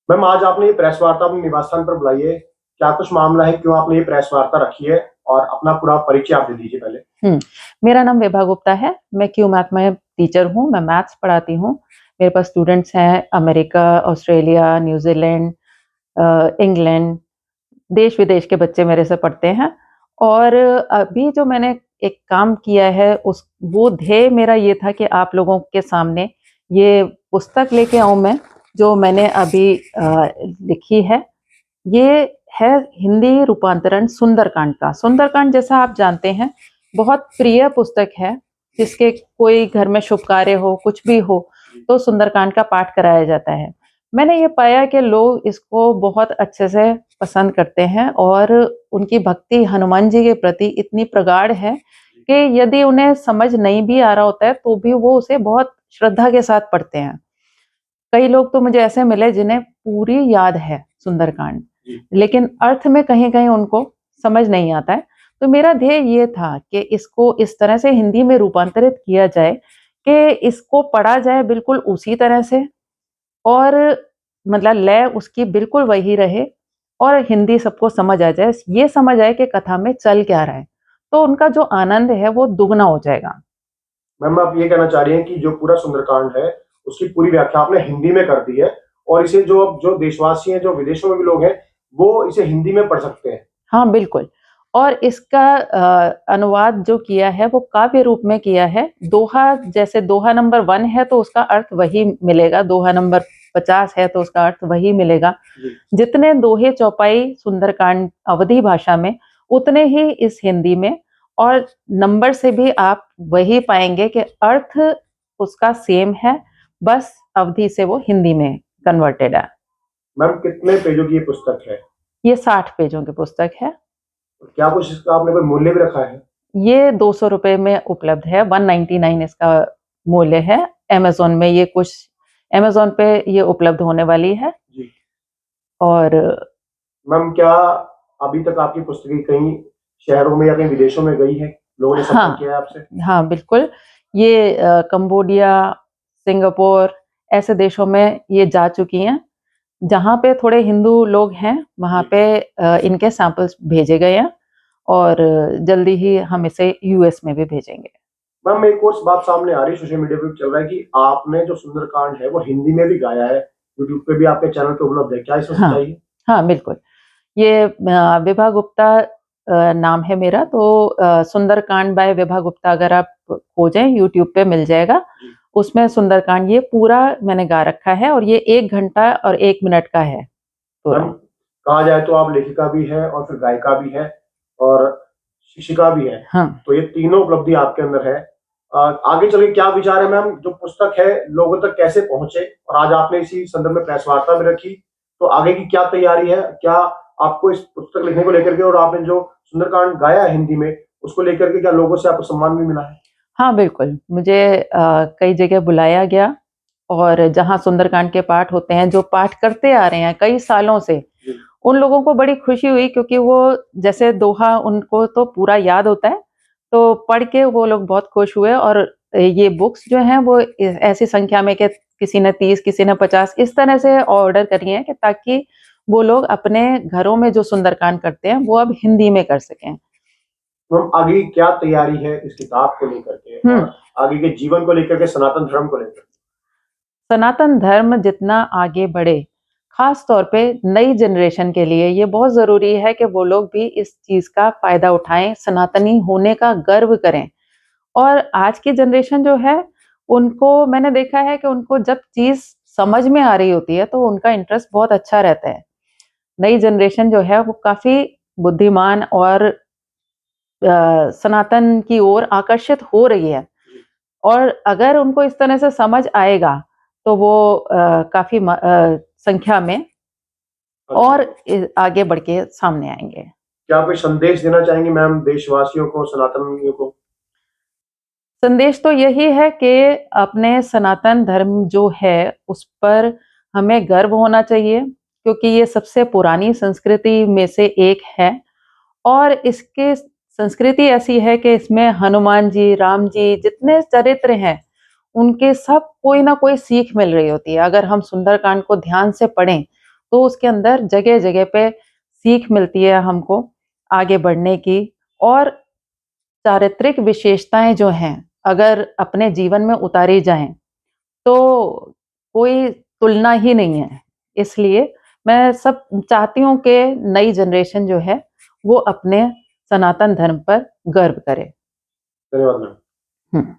Ma'am, आज आपने ये प्रेस वार्ता अपने निवास स्थान पर बुलाई है। क्या कुछ मामला है, क्यों आपने ये प्रेस वार्ता रखी है? और अपना पूरा परिचय आप दे दीजिए पहले। मेरा नाम विभा गुप्ता है। मैं क्यू मैथ में टीचर हूँ, मैं मैथ्स पढ़ाती हूँ। मेरे पास स्टूडेंट्स हैं अमेरिका, ऑस्ट्रेलिया, न्यूज़ीलैंड, इंग्लैंड, देश-विदेश के बच्चे मेरे से पढ़ते हैं। और अभी जो मैंने एक काम किया है उस वो ध्येय मेरा ये था कि आप लोगों के सामने ये पुस्तक लेके आऊँ मैं, जो मैंने अभी लिखी है। ये है हिंदी रूपांतरण सुंदरकांड का। सुंदरकांड जैसा आप जानते हैं, बहुत प्रिय पुस्तक है, जिसके कोई घर में शुभ कार्य हो, कुछ भी हो, तो सुंदरकांड का पाठ कराया जाता है। मैंने ये पाया कि लोग इसको बहुत अच्छे से पसंद करते हैं और उनकी भक्ति हनुमान जी के प्रति इतनी प्रगाढ़ है कि यदि उन्हें समझ नहीं भी आ रहा होता है, तो भी वो उसे बहुत श्रद्धा के साथ पढ़ते हैं। कई लोग तो मुझे ऐसे मिले जिन्हें पूरी याद है सुंदरकांड, लेकिन अर्थ में कहीं-कहीं उनको समझ नहीं आता है। तो मेरा ध्येय ये था कि इसको इस तरह से हिंदी में रूपांतरित किया जाए कि इसको पढ़ा जाए बिल्कुल उसी तरह से, और मतलब लय उसकी बिल्कुल वही रहे और हिंदी सबको समझ आ जाए। ये समझ आए कि कथा में चल क्या रहा है, तो उनका जो आनंद है वो दुगना हो जाएगा। मैम, आप ये कहना चाह रही हैं कि जो पूरा सुंदरकांड है, उसकी पूरी व्याख्या आपने हिंदी में कर दी है, और इसे जो अब जो देशवासी हैं, जो विदेशों में भी लोग हैं, वो इसे हिंदी में पढ़ सकते हैं। हाँ, बिल्कुल। और इसका अनुवाद जो किया है वो काव्य रूप में किया है। दोहा, जैसे दोहा नंबर 1 है तो उसका अर्थ वही मिलेगा, दोहा नंबर 50 है तो उसका अर्थ वही मिलेगा। जितने दोहे चौपाई सुंदरकांड अवधी भाषा में, उतने ही इस हिंदी में, और नंबर से भी आप वही पाएँगे कि अर्थ उसका सेम है, बस अवधी से वो हिंदी में कन्वर्टेड है। मैम, कितने पेजों की ये पुस्तक है? ये 60 पेजों की पुस्तक है। क्या कुछ इसका आपने कोई मूल्य भी रखा है? ये ₹200 में उपलब्ध है, 199 इसका मूल्य है। अमेज़न में ये कुछ अमेज़न पे ये उपलब्ध होने वाली है। जी। और मैम, क्या अभी तक आपकी पुस्तकें कहीं शहरों में या कहीं विदेशों में गई है? लोगों ने संपर्क हाँ, किया है आपसे? हाँ, बिल्कुल। ये कंबोडिया, सिंगापुर ऐसे देशों में ये जा चुकी हैं। जहाँ पे थोड़े हिंदू लोग हैं, वहाँ पे इनके सैंपल्स भेजे गए हैं और जल्दी ही हम इसे यूएस में भी भेजेंगे। मैम, एक और बात सामने आ रही है, सोशल मीडिया पे भी चल रहा है कि आपने जो सुंदरकांड है वो हिंदी में भी गाया है। यूट्यूब पे भी आपके चैनल पे उपलब्ध है। क्या इसमें हाँ, सच्चाई है? हाँ, बिल्कुल। ये विभा गुप्ता नाम है मेरा, तो सुंदरकांड बाय विभा गुप्ता अगर आप खोजें यूट्यूब पे मिल जाएगा। उसमें सुंदरकांड ये पूरा मैंने गा रखा है और ये 1 घंटा और 1 मिनट का है मैम, पूरा। कहा जाए तो आप लेखिका भी हैं और फिर गायिका भी हैं और शिक्षिका भी हैं। हाँ। तो ये तीनों उपलब्धि आपके अंदर है। आगे चल के क्या विचार है मैम, जो पुस्तक है लोगों तक कैसे पहुंचे? और आज आपने इसी संदर्भ में प्रेस वार्ता भी रखी, तो आगे की क्या तैयारी है? क्या आपको इस पुस्तक लिखने को लेकर के, और आपने जो सुंदरकांड गाया है हिंदी में, उसको लेकर के क्या लोगों से आपको सम्मान भी मिला है? हाँ, बिल्कुल। मुझे कई जगह बुलाया गया और जहाँ सुंदरकांड के पाठ होते हैं, जो पाठ करते आ रहे हैं कई सालों से, उन लोगों को बड़ी खुशी हुई, क्योंकि वो जैसे दोहा उनको तो पूरा याद होता है, तो पढ़ के वो लोग बहुत खुश हुए। और ये बुक्स जो हैं वो ऐसी संख्या में कि किसी ने 30, किसी ने 50 इस तरह से ऑर्डर करी हैं, कि ताकि वो लोग अपने घरों में जो सुंदरकांड करते हैं, वो अब हिंदी में कर सकें। मैम, आगे की क्या तैयारी है इस किताब को लेकर के, और आगे के जीवन को लेकर के, सनातन धर्म को लेकर? सनातन धर्म जितना आगे बढ़े, खास तौर पे नई जनरेशन के लिए ये बहुत ज़रूरी है कि वो लोग भी इस चीज़ का फ़ायदा उठाएँ, सनातनी होने का गर्व करें। और आज की जनरेशन जो है, उनको मैंने देखा है कि उनको जब चीज़ समझ में आ रही होती है, तो उनका इंटरेस्ट बहुत अच्छा रहता है। नई जनरेशन जो है, वो काफ़ी बुद्धिमान और सनातन की ओर आकर्षित हो रही है। और अगर उनको इस तरह से समझ आएगा, तो वो काफ़ी संख्या में और आगे बढ़ के सामने आएँगे। क्या कोई संदेश देना चाहेंगी मैम देशवासियों को, सनातनियों को? संदेश तो यही है कि अपने सनातन धर्म जो है, उस पर हमें गर्व होना चाहिए, क्योंकि ये सबसे पुरानी संस्कृति में से एक है। और इसकी संस्कृति ऐसी है कि इसमें हनुमान जी, राम जी जितने चरित्र हैं, उनके सब कोई ना कोई सीख मिल रही होती है। अगर हम सुंदरकांड को ध्यान से पढ़ें, तो उसके अंदर जगह जगह पे सीख मिलती है हमको आगे बढ़ने की। और चारित्रिक विशेषताएं जो हैं अगर अपने जीवन में उतारी जाएं तो कोई तुलना ही नहीं है। इसलिए मैं सब चाहती हूँ कि नई जनरेशन जो है वो अपने सनातन धर्म पर गर्व करे। धन्यवाद मैम।